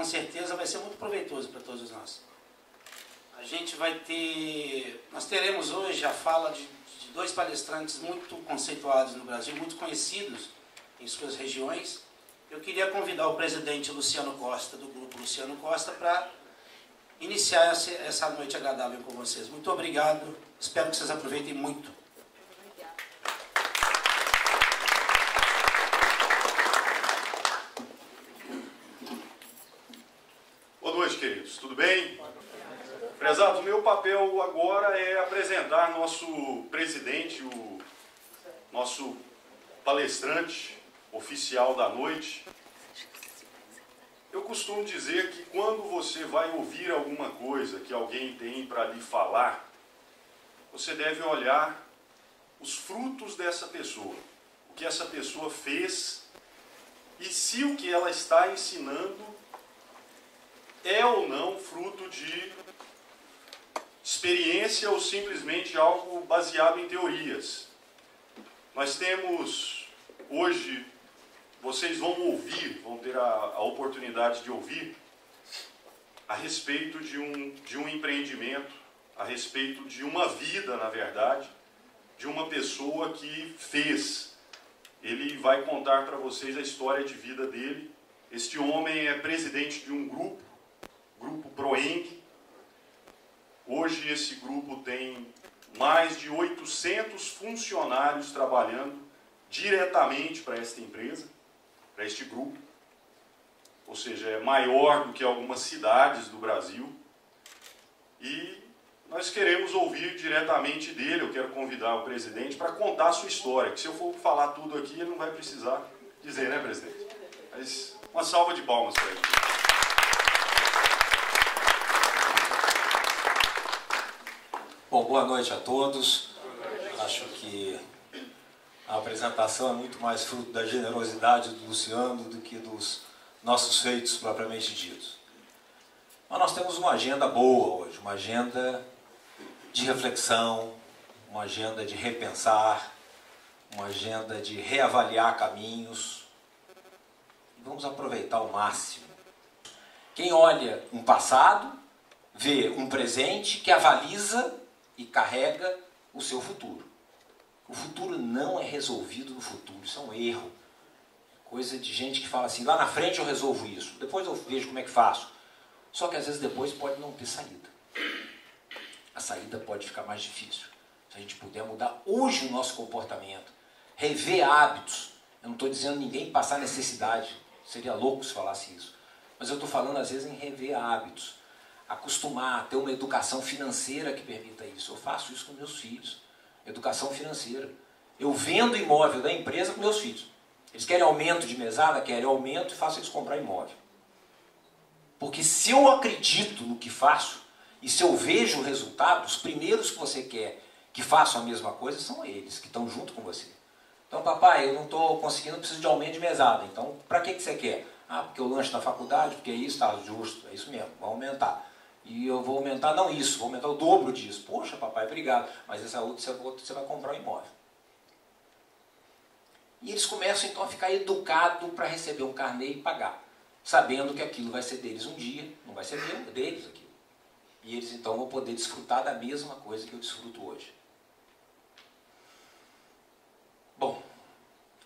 com certeza vai ser muito proveitoso para todos nós. A gente vai ter, nós teremos hoje a fala de dois palestrantes muito conceituados no Brasil, muito conhecidos em suas regiões. Eu queria convidar o presidente Luciano Costa, do grupo Luciano Costa, para iniciar essa noite agradável com vocês. Muito obrigado, espero que vocês aproveitem muito. Boa noite, queridos. Tudo bem? Prezado, o meu papel agora é apresentar nosso presidente, o nosso palestrante oficial da noite. Eu costumo dizer que quando você vai ouvir alguma coisa que alguém tem para lhe falar, você deve olhar os frutos dessa pessoa, o que essa pessoa fez e se o que ela está ensinando é ou não fruto de experiência ou simplesmente algo baseado em teorias. Nós temos hoje, vocês vão ouvir, vão ter a oportunidade de ouvir a respeito de um empreendimento, a respeito de uma vida, na verdade, de uma pessoa que fez. Ele vai contar para vocês a história de vida dele. Este homem é presidente de um grupo Proeng. Hoje esse grupo tem mais de 800 funcionários trabalhando diretamente para esta empresa, para este grupo. Ou seja, é maior do que algumas cidades do Brasil. E nós queremos ouvir diretamente dele. Eu quero convidar o presidente para contar a sua história, que se eu for falar tudo aqui, ele não vai precisar dizer, né, presidente? Mas uma salva de palmas para ele. Bom, boa noite a todos. Acho que a apresentação é muito mais fruto da generosidade do Luciano do que dos nossos feitos propriamente ditos. Mas nós temos uma agenda boa hoje, uma agenda de reflexão, uma agenda de repensar, uma agenda de reavaliar caminhos. E vamos aproveitar ao máximo. Quem olha um passado, vê um presente que avaliza e carrega o seu futuro. O futuro não é resolvido no futuro, isso é um erro. Coisa de gente que fala assim, lá na frente eu resolvo isso, depois eu vejo como é que faço. Só que às vezes depois pode não ter saída. A saída pode ficar mais difícil. Se a gente puder mudar hoje o nosso comportamento, rever hábitos. Eu não estou dizendo ninguém passar necessidade, seria louco se falasse isso. Mas eu estou falando às vezes em rever hábitos. Acostumar, ter uma educação financeira que permita isso. Eu faço isso com meus filhos. Educação financeira. Eu vendo imóvel da empresa com meus filhos. Eles querem aumento de mesada, querem aumento e faço eles comprar imóvel. Porque se eu acredito no que faço e se eu vejo o resultado, os primeiros que você quer que façam a mesma coisa são eles, que estão junto com você. Então, papai, eu não estou conseguindo, preciso de aumento de mesada. Então, para que você quer? Ah, porque o lanche na faculdade, porque isso está justo. É isso mesmo, vai aumentar. E eu vou aumentar, não isso, vou aumentar o dobro disso. Poxa, papai, obrigado. Mas essa outra você vai comprar um imóvel. E eles começam então a ficar educados para receber um carnê e pagar. Sabendo que aquilo vai ser deles um dia, não vai ser meu, é deles aquilo. E eles então vão poder desfrutar da mesma coisa que eu desfruto hoje. Bom,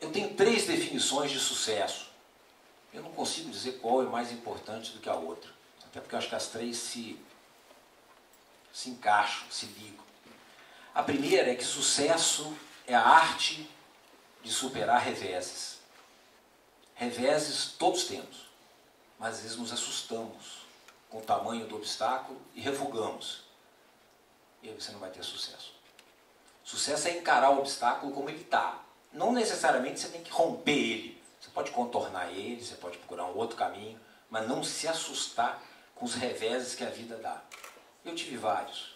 eu tenho 3 definições de sucesso. Eu não consigo dizer qual é mais importante do que a outra. Até porque eu acho que as 3 se encaixam, se ligam. A primeira é que sucesso é a arte de superar reveses. Reveses todos temos, mas às vezes nos assustamos com o tamanho do obstáculo e refugamos. E aí você não vai ter sucesso. Sucesso é encarar o obstáculo como ele está. Não necessariamente você tem que romper ele. Você pode contornar ele, você pode procurar um outro caminho, mas não se assustar com os reveses que a vida dá. Eu tive vários.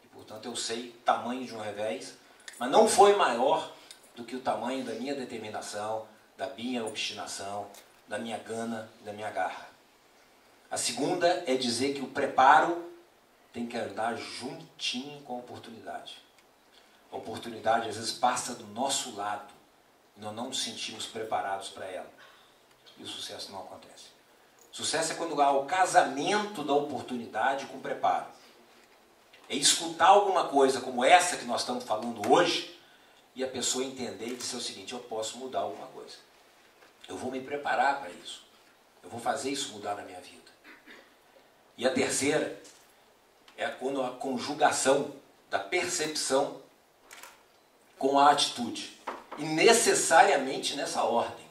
E, portanto, eu sei o tamanho de um revés, mas não foi maior do que o tamanho da minha determinação, da minha obstinação, da minha gana, da minha garra. A segunda é dizer que o preparo tem que andar juntinho com a oportunidade. A oportunidade, às vezes, passa do nosso lado e nós não nos sentimos preparados para ela. E o sucesso não acontece. Sucesso é quando há o casamento da oportunidade com preparo. É escutar alguma coisa como essa que nós estamos falando hoje e a pessoa entender e dizer o seguinte: eu posso mudar alguma coisa. Eu vou me preparar para isso. Eu vou fazer isso mudar na minha vida. E a terceira é quando a conjugação da percepção com a atitude. E necessariamente nessa ordem.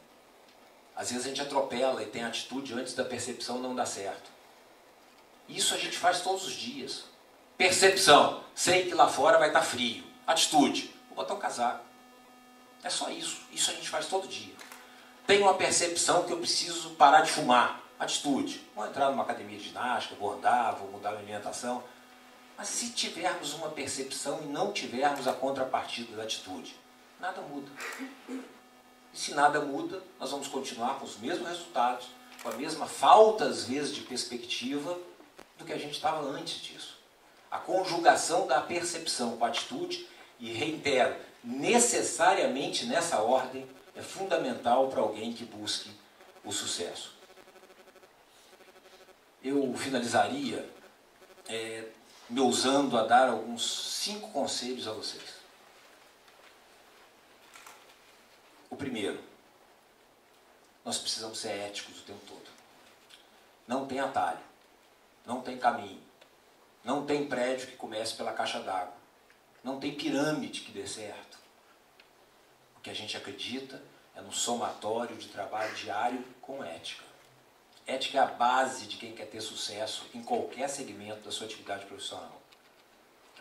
Às vezes a gente atropela e tem atitude antes da percepção, não dá certo. Isso a gente faz todos os dias. Percepção, sei que lá fora vai estar frio. Atitude, vou botar um casaco. É só isso. Isso a gente faz todo dia. Tenho uma percepção que eu preciso parar de fumar. Atitude, vou entrar numa academia de ginástica, vou andar, vou mudar a minha alimentação. Mas se tivermos uma percepção e não tivermos a contrapartida da atitude, nada muda. E se nada muda, nós vamos continuar com os mesmos resultados, com a mesma falta, às vezes, de perspectiva do que a gente estava antes disso. A conjugação da percepção com a atitude, e reitero, necessariamente nessa ordem, é fundamental para alguém que busque o sucesso. Eu finalizaria me ousando a dar alguns 5 conselhos a vocês. O primeiro, nós precisamos ser éticos o tempo todo. Não tem atalho, não tem caminho, não tem prédio que comece pela caixa d'água, não tem pirâmide que dê certo. O que a gente acredita é no somatório de trabalho diário com ética. Ética é a base de quem quer ter sucesso em qualquer segmento da sua atividade profissional.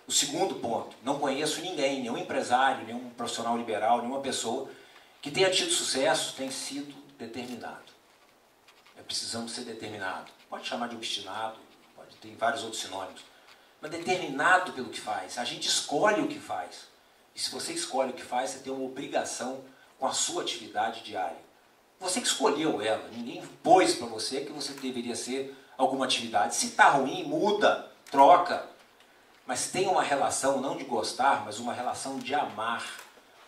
O segundo ponto, não conheço ninguém, nenhum empresário, nenhum profissional liberal, nenhuma pessoa que tenha tido sucesso, tem sido determinado. Precisamos ser determinados. Pode chamar de obstinado, pode ter vários outros sinônimos. Mas determinado pelo que faz. A gente escolhe o que faz. E se você escolhe o que faz, você tem uma obrigação com a sua atividade diária. Você que escolheu ela. Ninguém pôs para você que você deveria ser alguma atividade. Se está ruim, muda, troca. Mas tem uma relação, não de gostar, mas uma relação de amar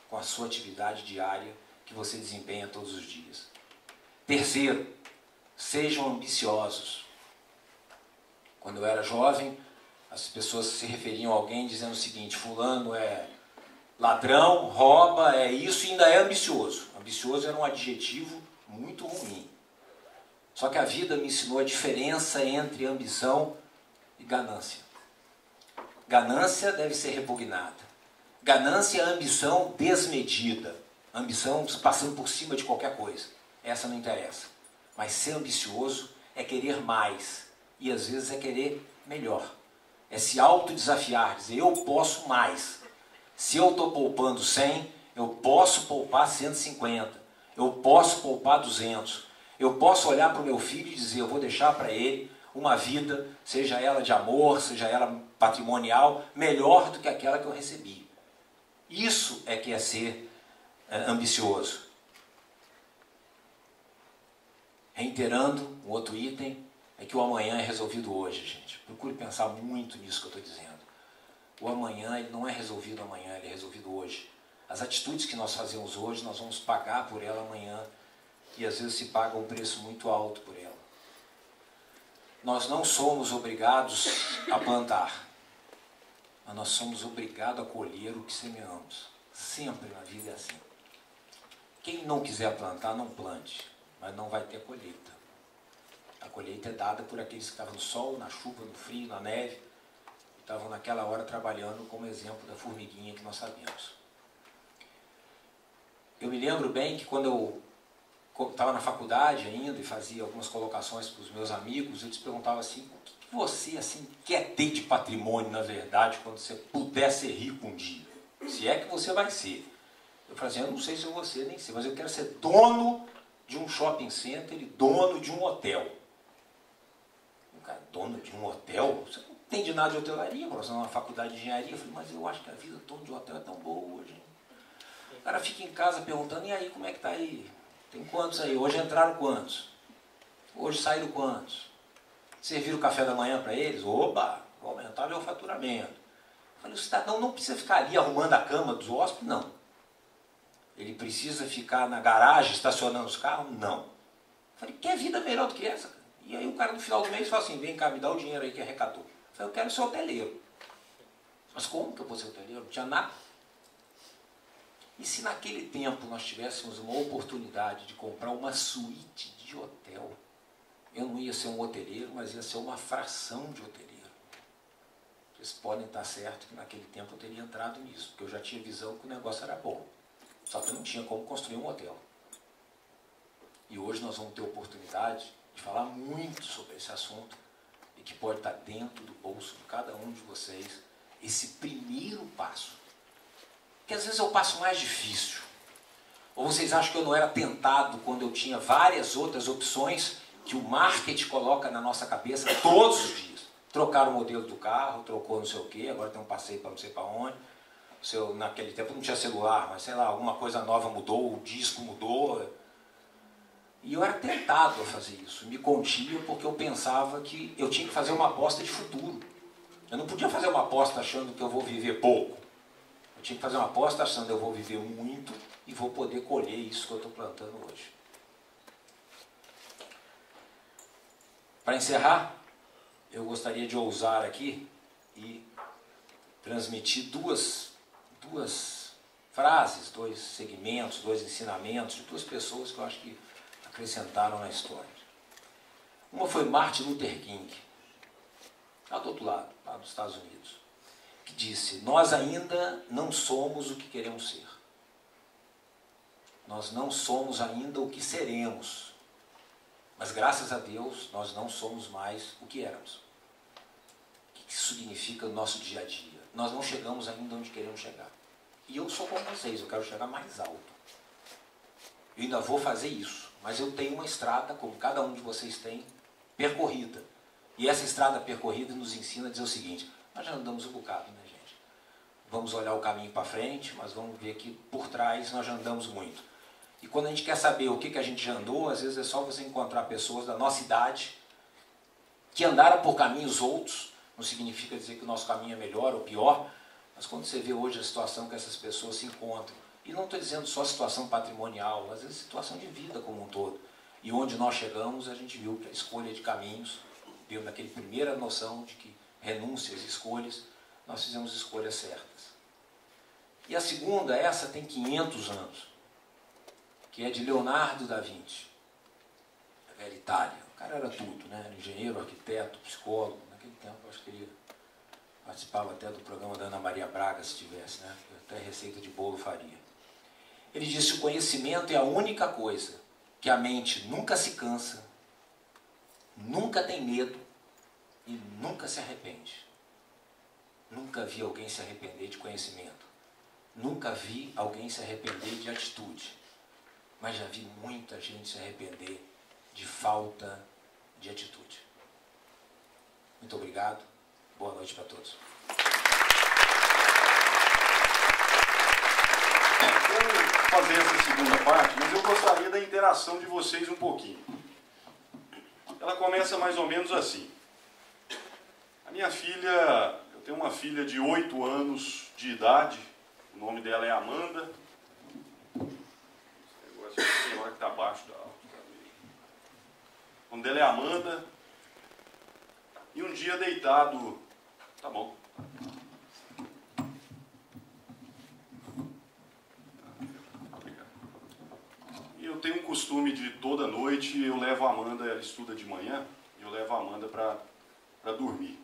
com a sua atividade diária que você desempenha todos os dias. Terceiro, sejam ambiciosos. Quando eu era jovem, as pessoas se referiam a alguém dizendo o seguinte: fulano é ladrão, rouba, é isso e ainda é ambicioso. Ambicioso era um adjetivo muito ruim. Só que a vida me ensinou a diferença entre ambição e ganância. Ganância deve ser repugnada. Ganância é ambição desmedida. Ambição passando por cima de qualquer coisa. Essa não interessa. Mas ser ambicioso é querer mais. E às vezes é querer melhor. É se autodesafiar, dizer eu posso mais. Se eu estou poupando 100, eu posso poupar 150. Eu posso poupar 200. Eu posso olhar para o meu filho e dizer eu vou deixar para ele uma vida, seja ela de amor, seja ela patrimonial, melhor do que aquela que eu recebi. Isso é que é ser ambicioso. Reiterando, um outro item é que o amanhã é resolvido hoje, gente. Procure pensar muito nisso que eu estou dizendo. O amanhã ele não é resolvido amanhã, ele é resolvido hoje. As atitudes que nós fazemos hoje, nós vamos pagar por ela amanhã. E às vezes se paga um preço muito alto por ela. Nós não somos obrigados a plantar, mas nós somos obrigados a colher o que semeamos. Sempre na vida é assim. Quem não quiser plantar, não plante, mas não vai ter colheita. A colheita é dada por aqueles que estavam no sol, na chuva, no frio, na neve, e estavam naquela hora trabalhando, como exemplo da formiguinha que nós sabemos. Eu me lembro bem que quando eu estava na faculdade ainda e fazia algumas colocações para os meus amigos, eu lhes perguntava assim: o que você assim, quer ter de patrimônio, na verdade, quando você puder ser rico um dia? Se é que você vai ser. Eu falei assim: eu não sei se eu vou ser, nem sei, mas eu quero ser dono de um shopping center e dono de um hotel. Um cara, dono de um hotel? Você não entende nada de hotelaria, você não é uma faculdade de engenharia. Eu falei: mas eu acho que a vida dono de hotel é tão boa hoje. O cara fica em casa perguntando: e aí, como é que tá aí? Tem quantos aí? Hoje entraram quantos? Hoje saíram quantos? Serviram o café da manhã para eles? Oba, vou aumentar meu faturamento. Eu falei: o cidadão não precisa ficar ali arrumando a cama dos hóspedes? Não. Ele precisa ficar na garagem estacionando os carros? Não. Eu falei: quer vida melhor do que essa? E aí o cara no final do mês fala assim, vem cá, me dá o dinheiro aí que arrecadou. Eu falei, eu quero ser hoteleiro. Mas como que eu vou ser hoteleiro? Não tinha nada. E se naquele tempo nós tivéssemos uma oportunidade de comprar uma suíte de hotel, eu não ia ser um hoteleiro, mas ia ser uma fração de hoteleiro. Vocês podem estar certos que naquele tempo eu teria entrado nisso, porque eu já tinha visão que o negócio era bom. Só que eu não tinha como construir um hotel. E hoje nós vamos ter oportunidade de falar muito sobre esse assunto e que pode estar dentro do bolso de cada um de vocês, esse primeiro passo. Porque às vezes é o passo mais difícil. Ou vocês acham que eu não era tentado quando eu tinha várias outras opções que o marketing coloca na nossa cabeça todos os dias? Trocaram o modelo do carro, trocou não sei o quê, agora tem um passeio para não sei para onde. Naquele tempo não tinha celular, mas sei lá, alguma coisa nova mudou, o disco mudou. E eu era tentado a fazer isso. Me contia porque eu pensava que eu tinha que fazer uma aposta de futuro. Eu não podia fazer uma aposta achando que eu vou viver pouco. Eu tinha que fazer uma aposta achando que eu vou viver muito e vou poder colher isso que eu estou plantando hoje. Para encerrar, eu gostaria de ousar aqui e transmitir duas frases, dois segmentos, dois ensinamentos de duas pessoas que eu acho que acrescentaram na história. Uma foi Martin Luther King, lá do outro lado, lá dos Estados Unidos, que disse, nós ainda não somos o que queremos ser. Nós não somos ainda o que seremos. Mas graças a Deus, nós não somos mais o que éramos. O que isso significa no nosso dia a dia? Nós não chegamos ainda onde queremos chegar. E eu sou como vocês, eu quero chegar mais alto. Eu ainda vou fazer isso. Mas eu tenho uma estrada, como cada um de vocês tem, percorrida. E essa estrada percorrida nos ensina a dizer o seguinte, nós já andamos um bocado, né, gente? Vamos olhar o caminho para frente, mas vamos ver que por trás nós já andamos muito. E quando a gente quer saber o que a gente já andou, às vezes é só você encontrar pessoas da nossa idade que andaram por caminhos outros. Não significa dizer que o nosso caminho é melhor ou pior, mas quando você vê hoje a situação que essas pessoas se encontram, e não estou dizendo só situação patrimonial, às vezes situação de vida como um todo. E onde nós chegamos, a gente viu que a escolha de caminhos, deu naquela primeira noção de que renúncias e escolhas, nós fizemos escolhas certas. E a segunda, essa tem 500 anos, que é de Leonardo da Vinci, da velha Itália. O cara era tudo, né? Era engenheiro, arquiteto, psicólogo. Naquele tempo, eu acho que ele participava até do programa da Ana Maria Braga, se tivesse, né? Até receita de bolo faria. Ele disse, o conhecimento é a única coisa que a mente nunca se cansa, nunca tem medo e nunca se arrepende. Nunca vi alguém se arrepender de conhecimento. Nunca vi alguém se arrepender de atitude. Mas já vi muita gente se arrepender de falta de atitude. Muito obrigado. Boa noite para todos. Vamos fazer essa segunda parte, mas eu gostaria da interação de vocês um pouquinho. Ela começa mais ou menos assim. A minha filha, eu tenho uma filha de 8 anos de idade, o nome dela é Amanda. Esse negócio é senhora que está abaixo da alta. O nome dela é Amanda. E um dia deitado... Tá bom. E eu tenho um costume de toda noite, eu levo a Amanda, ela estuda de manhã, eu levo a Amanda para dormir.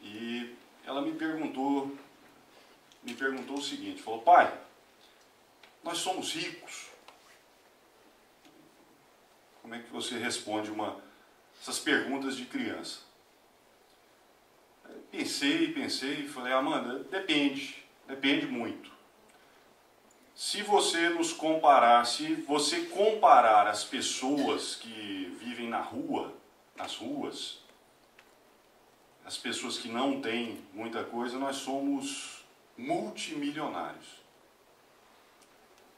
E ela me perguntou o seguinte, falou, pai, nós somos ricos? Como é que você responde essas perguntas de criança? Eu pensei e falei, Amanda, depende muito. Se você comparar as pessoas que vivem nas ruas, as pessoas que não têm muita coisa, nós somos multimilionários.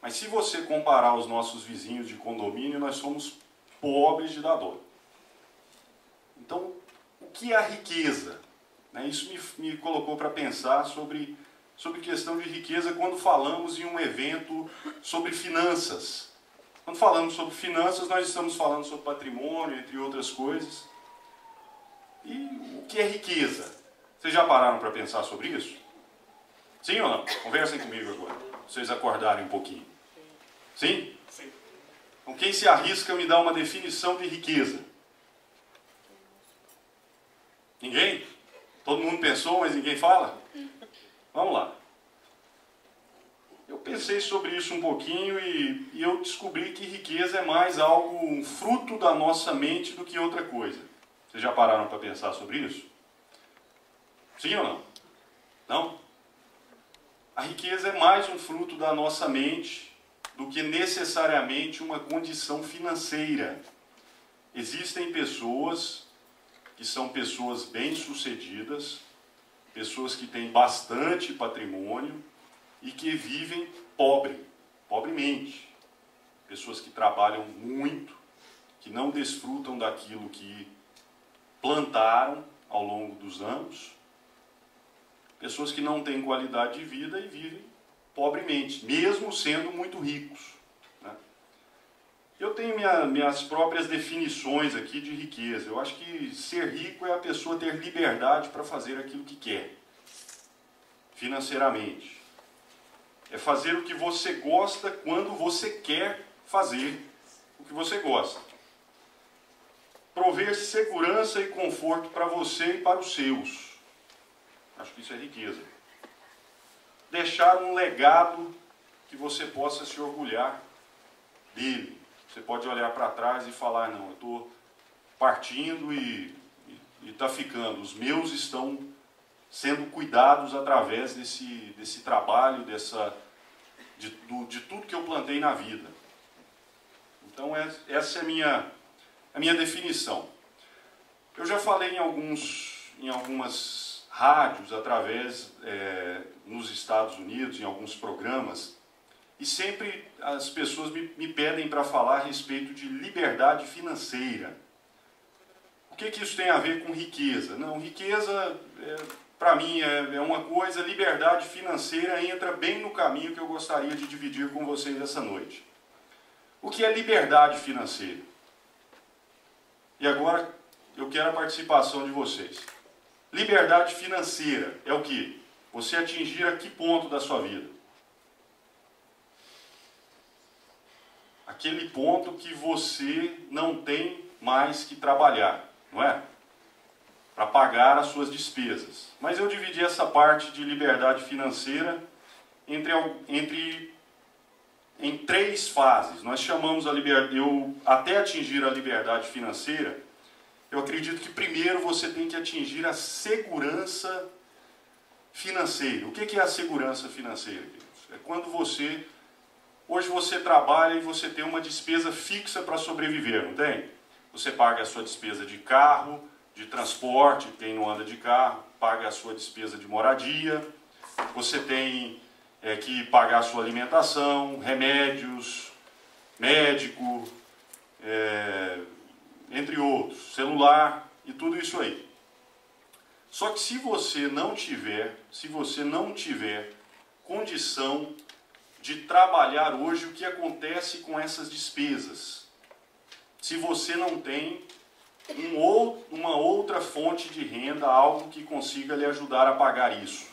Mas se você comparar os nossos vizinhos de condomínio, nós somos pobres de dar dó. Então, o que é a riqueza? Isso me colocou para pensar sobre questão de riqueza quando falamos em um evento sobre finanças. Quando falamos sobre finanças, nós estamos falando sobre patrimônio, entre outras coisas. E o que é riqueza? Vocês já pararam para pensar sobre isso? Sim ou não? Conversem comigo agora, para vocês acordarem um pouquinho. Sim? Sim. Então, quem se arrisca a me dar uma definição de riqueza? Ninguém? Todo mundo pensou, mas ninguém fala? Vamos lá. Eu pensei sobre isso um pouquinho e eu descobri que riqueza é mais algo, um fruto da nossa mente do que outra coisa. Vocês já pararam para pensar sobre isso? Sim ou não? Não? A riqueza é mais um fruto da nossa mente do que necessariamente uma condição financeira. Existem pessoas que são pessoas bem-sucedidas, pessoas que têm bastante patrimônio e que vivem pobremente. Pessoas que trabalham muito, que não desfrutam daquilo que plantaram ao longo dos anos. Pessoas que não têm qualidade de vida e vivem pobremente, mesmo sendo muito ricos. Eu tenho minhas próprias definições aqui de riqueza. Eu acho que ser rico é a pessoa ter liberdade para fazer aquilo que quer, financeiramente. É fazer o que você gosta quando você quer fazer o que você gosta. Prover segurança e conforto para você e para os seus. Acho que isso é riqueza. Deixar um legado que você possa se orgulhar dele. Você pode olhar para trás e falar, não, eu estou partindo e está ficando. Os meus estão sendo cuidados através desse trabalho, de tudo que eu plantei na vida. Então, essa é a minha definição. Eu já falei em algumas rádios, nos Estados Unidos, em alguns programas, e sempre as pessoas me pedem para falar a respeito de liberdade financeira. O que isso tem a ver com riqueza? Não, riqueza, para mim, é uma coisa, liberdade financeira entra bem no caminho que eu gostaria de dividir com vocês essa noite. O que é liberdade financeira? E agora eu quero a participação de vocês. Liberdade financeira é o quê? Você atingir a que ponto da sua vida? Aquele ponto que você não tem mais que trabalhar, não é? Para pagar as suas despesas. Mas eu dividi essa parte de liberdade financeira em 3 fases. Nós chamamos até atingir a liberdade financeira, eu acredito que primeiro você tem que atingir a segurança financeira. O que é a segurança financeira, queridos? É quando hoje você trabalha e você tem uma despesa fixa para sobreviver, não tem? Você paga a sua despesa de carro, de transporte, quem não anda de carro, paga a sua despesa de moradia, você tem que pagar a sua alimentação, remédios, médico, entre outros, celular e tudo isso aí. Só que se você não tiver condição de trabalhar hoje, o que acontece com essas despesas? Se você não tem uma outra fonte de renda, algo que consiga lhe ajudar a pagar isso.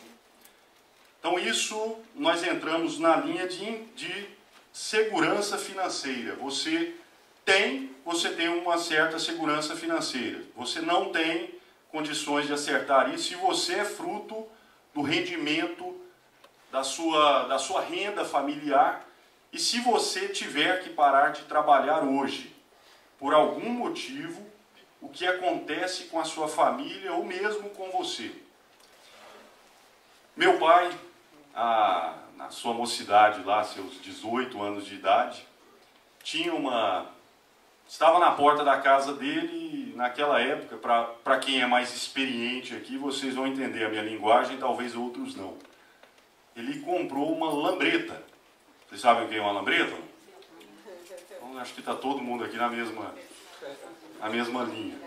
Então isso, nós entramos na linha de segurança financeira. Você tem uma certa segurança financeira. Você não tem condições de acertar isso e você é fruto do rendimento da sua renda familiar. E se você tiver que parar de trabalhar hoje, por algum motivo, o que acontece com a sua família ou mesmo com você? Meu pai, na sua mocidade lá, seus 18 anos de idade, estava na porta da casa dele e naquela época, para quem é mais experiente aqui, vocês vão entender a minha linguagem, talvez outros não. Ele comprou uma lambreta. Vocês sabem o que é uma lambreta? Então, acho que está todo mundo aqui na mesma linha.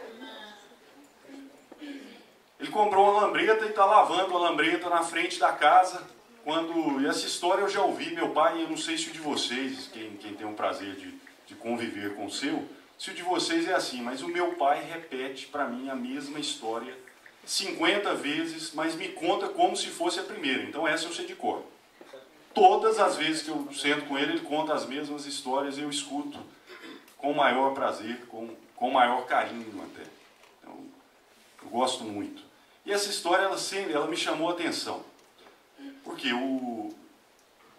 Ele comprou uma lambreta e está lavando a lambreta na frente da casa. E essa história eu já ouvi, meu pai, eu não sei se o de vocês, quem tem o prazer de conviver com o seu, se o de vocês é assim, mas o meu pai repete para mim a mesma história 50 vezes, mas me conta como se fosse a primeira. Então essa eu sei de cor. Todas as vezes que eu sento com ele, ele conta as mesmas histórias e eu escuto com o maior prazer, com o maior carinho até. Então, eu gosto muito. E essa história, ela me chamou a atenção. Porque ele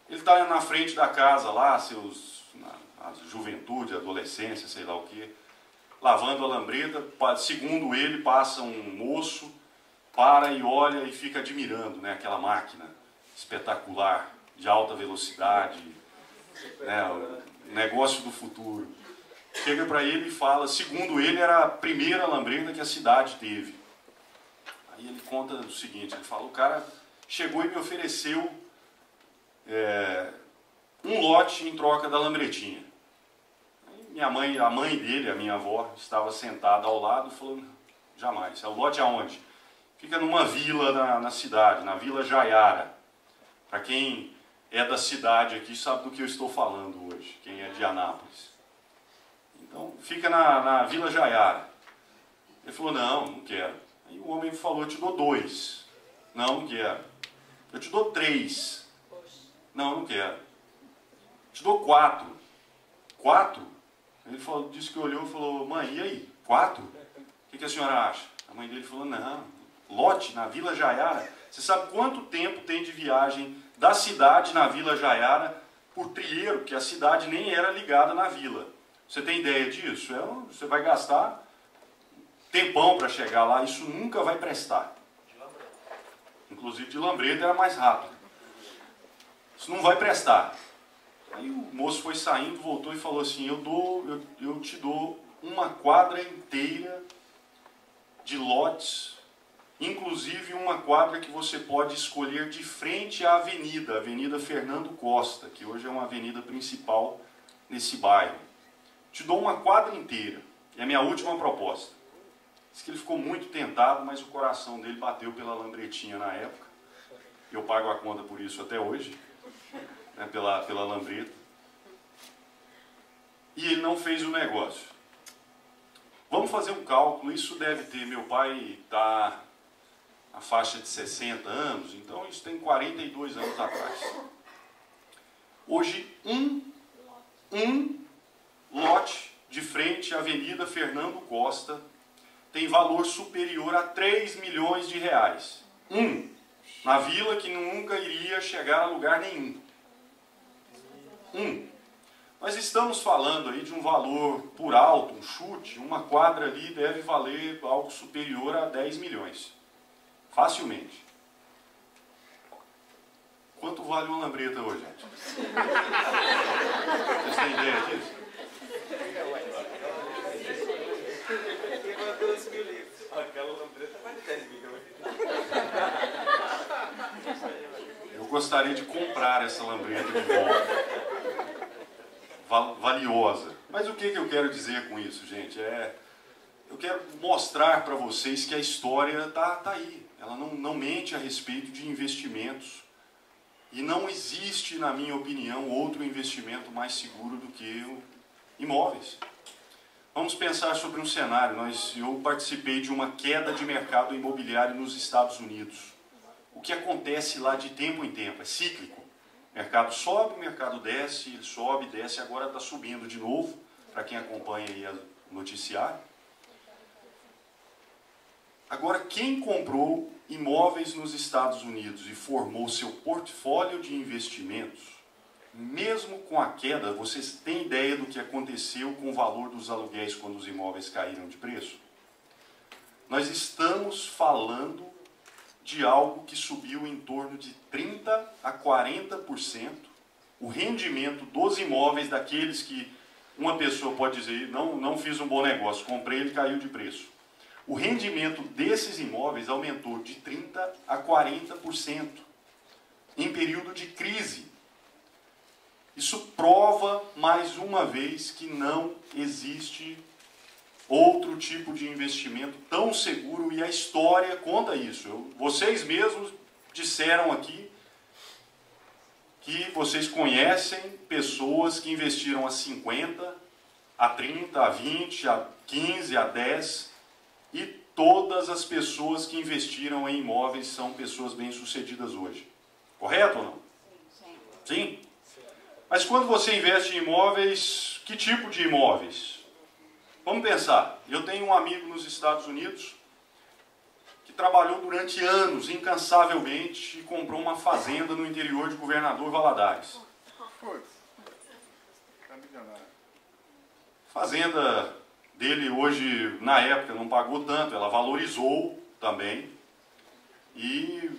está na frente da casa lá, a juventude, a adolescência, sei lá o quê, lavando a lambreta. Segundo ele, passa um moço, para e olha e fica admirando, né, aquela máquina espetacular, de alta velocidade, né, o negócio do futuro. Chega para ele e fala, segundo ele, era a primeira lambreta que a cidade teve. Aí ele conta o seguinte, ele fala, o cara chegou e me ofereceu um lote em troca da lambretinha. Aí a mãe dele, a minha avó, estava sentada ao lado e falou, jamais. O lote aonde? Fica numa vila na cidade, na Vila Jaiara. Para quem é da cidade aqui sabe do que eu estou falando hoje, quem é de Anápolis. Então, fica na Vila Jaiara. Ele falou, não quero. Aí o homem falou, eu te dou 2. Não quero. Eu te dou 3. Não quero. Eu te dou 4. 4? Ele falou, disse que olhou e falou, mãe, e aí? 4? O que a senhora acha? A mãe dele falou, não, lote na Vila Jaiara. Você sabe quanto tempo tem de viagem da cidade na Vila Jaiara por trieiro, porque a cidade nem era ligada na vila. Você tem ideia disso? Você vai gastar tempão para chegar lá, isso nunca vai prestar. Inclusive de lambreta era mais rápido. Isso não vai prestar. Aí o moço foi saindo, voltou e falou assim, eu te dou uma quadra inteira de lotes, inclusive uma quadra que você pode escolher de frente à avenida, a Avenida Fernando Costa, que hoje é uma avenida principal nesse bairro. Te dou uma quadra inteira. É a minha última proposta. Diz que ele ficou muito tentado, mas o coração dele bateu pela lambretinha na época. Eu pago a conta por isso até hoje, né, pela lambreta. E ele não fez o negócio. Vamos fazer um cálculo. Isso deve ter, meu pai está na faixa de 60 anos, então isso tem 42 anos atrás. Hoje, um lote de frente à Avenida Fernando Costa tem valor superior a 3 milhões de reais. Na vila que nunca iria chegar a lugar nenhum. Nós estamos falando aí de um valor por alto, um chute, uma quadra ali deve valer algo superior a 10 milhões. Facilmente. Quanto vale uma lambreta hoje, gente? Vocês têm ideia disso? Aquela lambreta vale 10 milhões. Eu gostaria de comprar essa lambreta de volta. Valiosa. Mas o que eu quero dizer com isso, gente? Eu quero mostrar para vocês que a história está aí. Ela não mente a respeito de investimentos. E não existe, na minha opinião, outro investimento mais seguro do que imóveis. Vamos pensar sobre um cenário. Eu participei de uma queda de mercado imobiliário nos Estados Unidos. O que acontece lá de tempo em tempo? É cíclico. O mercado sobe, o mercado desce, ele sobe, desce, agora está subindo de novo, para quem acompanha aí o noticiário. Agora, quem comprou imóveis nos Estados Unidos e formou seu portfólio de investimentos, mesmo com a queda, vocês têm ideia do que aconteceu com o valor dos aluguéis quando os imóveis caíram de preço? Nós estamos falando de algo que subiu em torno de 30% a 40%, o rendimento dos imóveis, daqueles que uma pessoa pode dizer, não fiz um bom negócio, comprei, ele caiu de preço. O rendimento desses imóveis aumentou de 30% a 40% em período de crise. Isso prova, mais uma vez, que não existe outro tipo de investimento tão seguro, e a história conta isso. Vocês mesmos disseram aqui que vocês conhecem pessoas que investiram há 50, a 30, a 20, a 15, a 10, e todas as pessoas que investiram em imóveis são pessoas bem-sucedidas hoje. Correto ou não? Sim? Mas quando você investe em imóveis, que tipo de imóveis? Vamos pensar. Eu tenho um amigo nos Estados Unidos que trabalhou durante anos, incansavelmente, e comprou uma fazenda no interior de Governador Valadares. Fazenda dele hoje, na época, não pagou tanto, ela valorizou também. E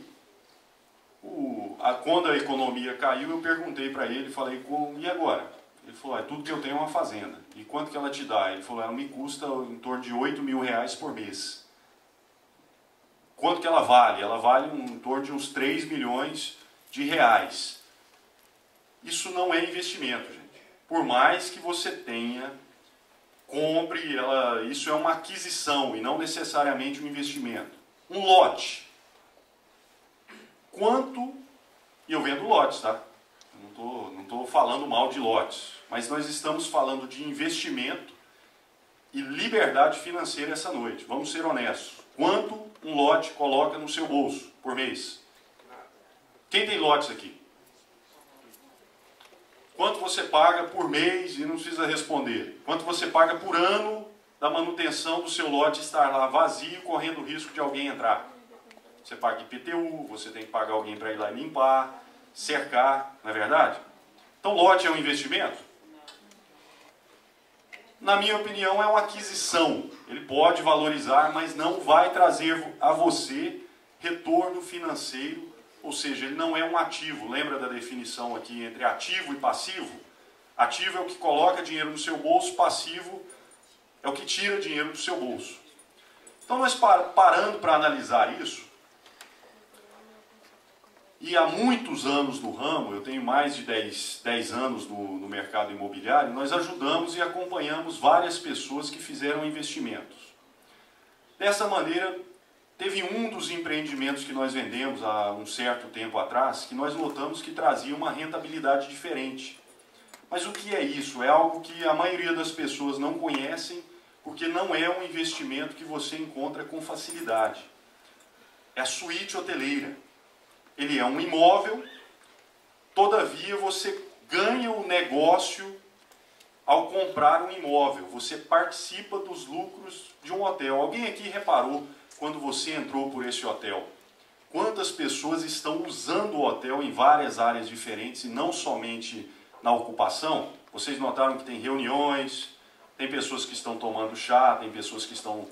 quando a economia caiu, eu perguntei para ele, falei, e agora? Ele falou, tudo que eu tenho é uma fazenda. E quanto que ela te dá? Ele falou, ela me custa em torno de 8 mil reais por mês. Quanto que ela vale? Ela vale em torno de uns 3 milhões de reais. Isso não é investimento, gente. Por mais que você tenha, compre, isso é uma aquisição e não necessariamente um investimento. Um lote. Quanto... E eu vendo lotes, tá? Eu não estou falando mal de lotes. Mas nós estamos falando de investimento e liberdade financeira essa noite. Vamos ser honestos. Quanto um lote coloca no seu bolso por mês? Quem tem lotes aqui? Quanto você paga por mês, e não precisa responder. Quanto você paga por ano da manutenção do seu lote estar lá vazio, correndo o risco de alguém entrar? Você paga IPTU, você tem que pagar alguém para ir lá limpar, cercar, não é verdade? Então lote é um investimento? Na minha opinião é uma aquisição. Ele pode valorizar, mas não vai trazer a você retorno financeiro, ou seja, ele não é um ativo. Lembra da definição aqui entre ativo e passivo? Ativo é o que coloca dinheiro no seu bolso, passivo é o que tira dinheiro do seu bolso. Então nós parando para analisar isso, e há muitos anos no ramo, eu tenho mais de 10 anos no mercado imobiliário, nós ajudamos e acompanhamos várias pessoas que fizeram investimentos. Dessa maneira, teve um dos empreendimentos que nós vendemos há um certo tempo atrás, que nós notamos que trazia uma rentabilidade diferente. Mas o que é isso? É algo que a maioria das pessoas não conhecem, porque não é um investimento que você encontra com facilidade. É a suíte hoteleira. Ele é um imóvel, todavia você ganha o negócio ao comprar um imóvel. Você participa dos lucros de um hotel. Alguém aqui reparou, quando você entrou por esse hotel, quantas pessoas estão usando o hotel em várias áreas diferentes e não somente na ocupação? Vocês notaram que tem reuniões, tem pessoas que estão tomando chá, tem pessoas que estão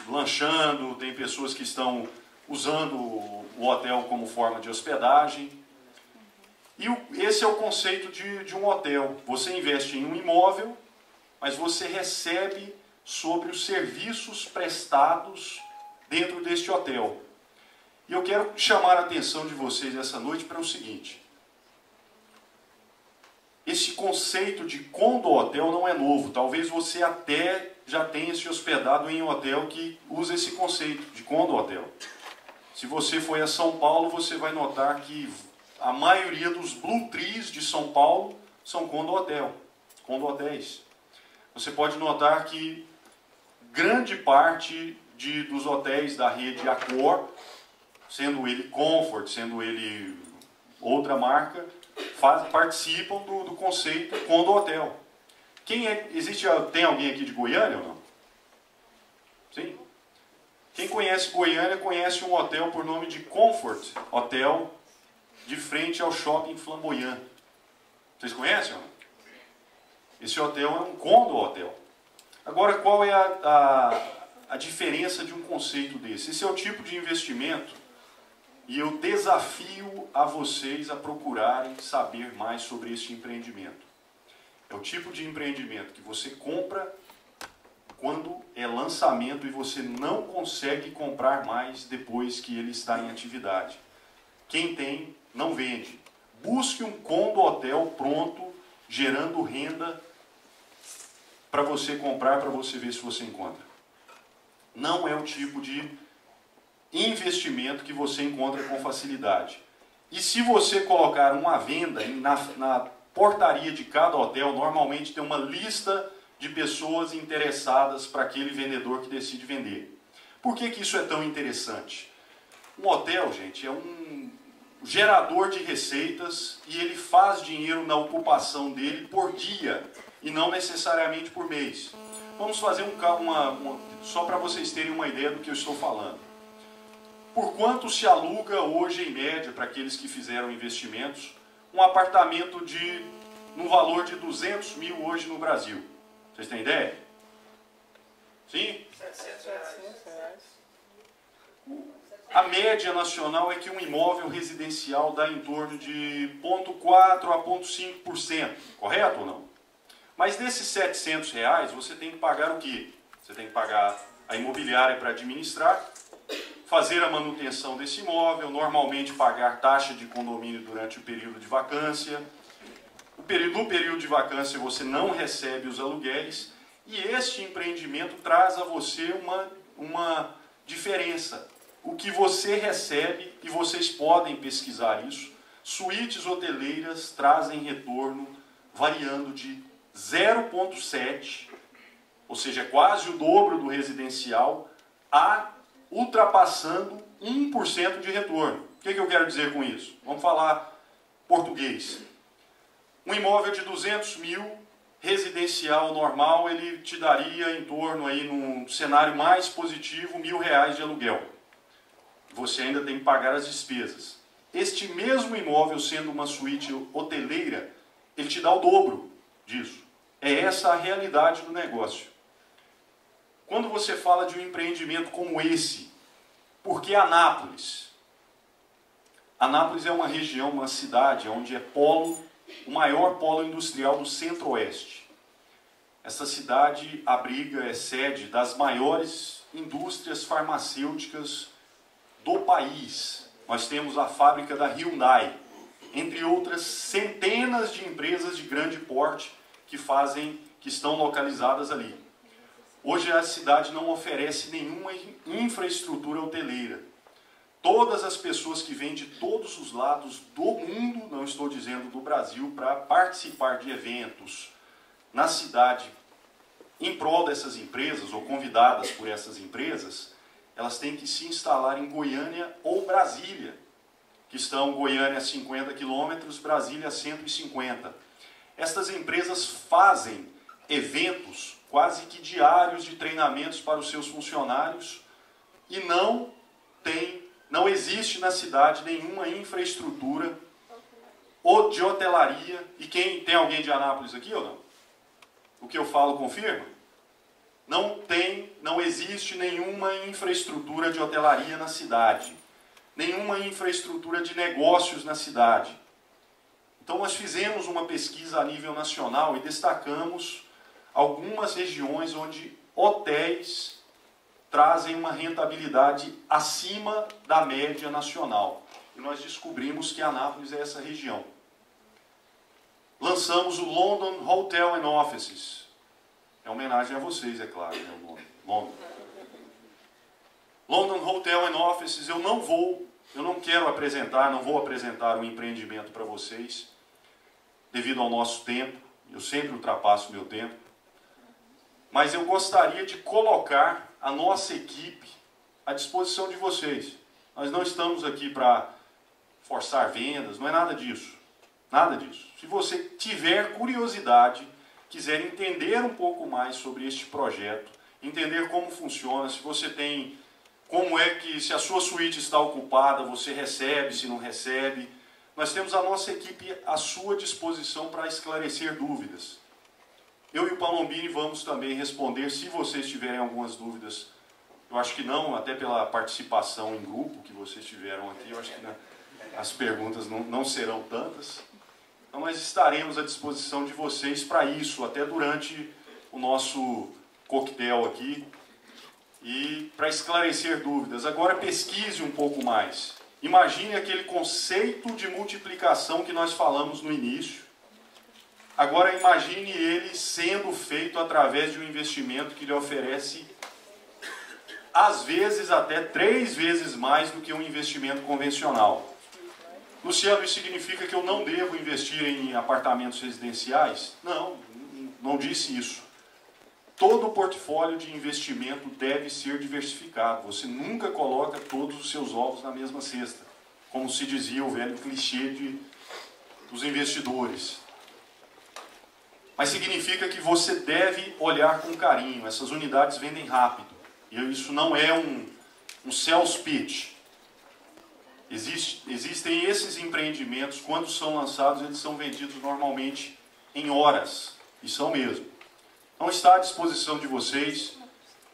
lanchando, tem pessoas que estão usando o hotel como forma de hospedagem. E esse é o conceito de um hotel. Você investe em um imóvel, mas você recebe sobre os serviços prestados dentro deste hotel. E eu quero chamar a atenção de vocês essa noite para o seguinte. Esse conceito de condo-hotel não é novo. Talvez você até já tenha se hospedado em um hotel que usa esse conceito de condo-hotel. Se você for a São Paulo, você vai notar que a maioria dos Blue Trees de São Paulo são condo-hotéis. Você pode notar que grande parte dos hotéis da rede Accor, sendo ele Comfort, sendo ele outra marca, participam do conceito condo-hotel. Tem alguém aqui de Goiânia ou não? Sim? Quem conhece Goiânia conhece um hotel por nome de Comfort Hotel, de frente ao Shopping Flamboyant. Vocês conhecem ou não? Esse hotel é um condo-hotel. Agora, qual é a diferença de um conceito desse? Esse é o tipo de investimento, e eu desafio a vocês a procurarem saber mais sobre este empreendimento. É o tipo de empreendimento que você compra quando é lançamento e você não consegue comprar mais depois que ele está em atividade. Quem tem, não vende. Busque um condo-hotel pronto, gerando renda para você comprar, para você ver se você encontra. Não é o tipo de investimento que você encontra com facilidade. E se você colocar uma venda portaria de cada hotel normalmente tem uma lista de pessoas interessadas para aquele vendedor que decide vender. Por que que isso é tão interessante? Um hotel, gente, é um gerador de receitas e ele faz dinheiro na ocupação dele por dia e não necessariamente por mês. Vamos fazer só para vocês terem uma ideia do que eu estou falando. Por quanto se aluga hoje, em média, para aqueles que fizeram investimentos, um apartamento no valor de 200 mil hoje no Brasil? Vocês têm ideia? Sim? 700 reais. A média nacional é que um imóvel residencial dá em torno de 0,4% a 0,5%, correto ou não? Mas desses 700 reais, você tem que pagar o quê? Você tem que pagar a imobiliária para administrar, fazer a manutenção desse imóvel, normalmente pagar taxa de condomínio durante o período de vacância. No período de vacância você não recebe os aluguéis e este empreendimento traz a você uma diferença. O que você recebe, e vocês podem pesquisar isso, suítes hoteleiras trazem retorno variando de 0,7%, ou seja, quase o dobro do residencial, a ultrapassando 1% de retorno. O que eu quero dizer com isso? Vamos falar português. Um imóvel de 200 mil, residencial normal, ele te daria em torno, aí, num cenário mais positivo, R$1.000 de aluguel. Você ainda tem que pagar as despesas. Este mesmo imóvel, sendo uma suíte hoteleira, ele te dá o dobro disso. É essa a realidade do negócio. Quando você fala de um empreendimento como esse, por que Anápolis? Anápolis é uma região, uma cidade, onde é o maior polo industrial do Centro-Oeste. Essa cidade abriga, é sede das maiores indústrias farmacêuticas do país. Nós temos a fábrica da Hyundai, entre outras centenas de empresas de grande porte que estão localizadas ali. Hoje a cidade não oferece nenhuma infraestrutura hoteleira. Todas as pessoas que vêm de todos os lados do mundo, não estou dizendo do Brasil, para participar de eventos na cidade em prol dessas empresas ou convidadas por essas empresas, elas têm que se instalar em Goiânia ou Brasília, que estão Goiânia a 50 quilômetros, Brasília a 150. Estas empresas fazem eventos quase que diários de treinamentos para os seus funcionários e não existe na cidade nenhuma infraestrutura ou de hotelaria. E tem alguém de Anápolis aqui ou não? O que eu falo confirma? Não existe nenhuma infraestrutura de hotelaria na cidade, nenhuma infraestrutura de negócios na cidade. Então nós fizemos uma pesquisa a nível nacional e destacamos algumas regiões onde hotéis trazem uma rentabilidade acima da média nacional. E nós descobrimos que Anápolis é essa região. Lançamos o London Hotel and Offices. É homenagem a vocês, é claro, né, o nome. London Hotel and Offices, eu não vou apresentar um empreendimento para vocês, devido ao nosso tempo, eu sempre ultrapasso o meu tempo, mas eu gostaria de colocar a nossa equipe à disposição de vocês. Nós não estamos aqui para forçar vendas, não é nada disso. Nada disso. Se você tiver curiosidade, quiser entender um pouco mais sobre este projeto, entender como funciona, se você tem, se a sua suíte está ocupada, você recebe, se não recebe, nós temos a nossa equipe à sua disposição para esclarecer dúvidas. Eu e o Palombini vamos também responder, se vocês tiverem algumas dúvidas. Eu acho que não, até pela participação em grupo que vocês tiveram aqui, eu acho que as perguntas não serão tantas. Então nós estaremos à disposição de vocês para isso, até durante o nosso coquetel aqui, e para esclarecer dúvidas. Agora pesquise um pouco mais. Imagine aquele conceito de multiplicação que nós falamos no início. Agora imagine ele sendo feito através de um investimento que lhe oferece, às vezes, até 3 vezes mais do que um investimento convencional. Luciano, isso significa que eu não devo investir em apartamentos residenciais? Não, não disse isso. Todo o portfólio de investimento deve ser diversificado. Você nunca coloca todos os seus ovos na mesma cesta, como se dizia o velho clichê dos investidores. Mas significa que você deve olhar com carinho. Essas unidades vendem rápido. E isso não é um sales pitch. Existem esses empreendimentos, quando são lançados, eles são vendidos normalmente em horas. E são mesmo. Então está à disposição de vocês.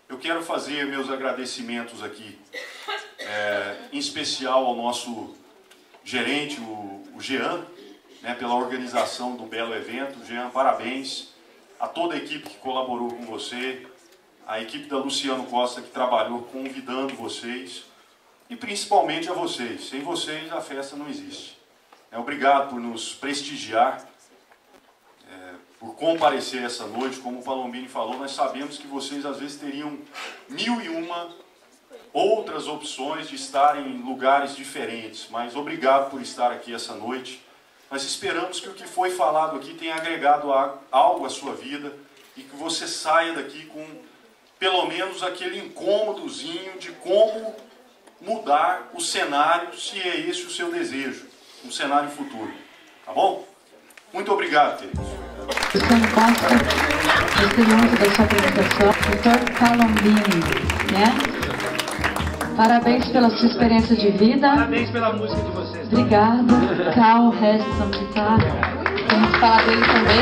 Eu quero fazer meus agradecimentos aqui, em especial ao nosso gerente, o Jean, pela organização do belo evento. Jean, parabéns a toda a equipe que colaborou com você, a equipe da Luciano Costa que trabalhou convidando vocês e principalmente a vocês. Sem vocês a festa não existe. Obrigado por nos prestigiar, por comparecer essa noite. Como o Palombini falou, nós sabemos que vocês às vezes teriam 1001 outras opções de estar em lugares diferentes, mas obrigado por estar aqui essa noite. Nós esperamos que o que foi falado aqui tenha agregado algo à sua vida e que você saia daqui com pelo menos aquele incômodozinho de como mudar o cenário, se é esse o seu desejo, um cenário futuro. Tá bom? Muito obrigado, queridos. Luciano Costa, gostei muito da sua apresentação. Dr. Palombini, Parabéns pela sua experiência de vida. Parabéns pela música de vocês. Obrigado. Carl Heston, que tá. Temos que falar dele também.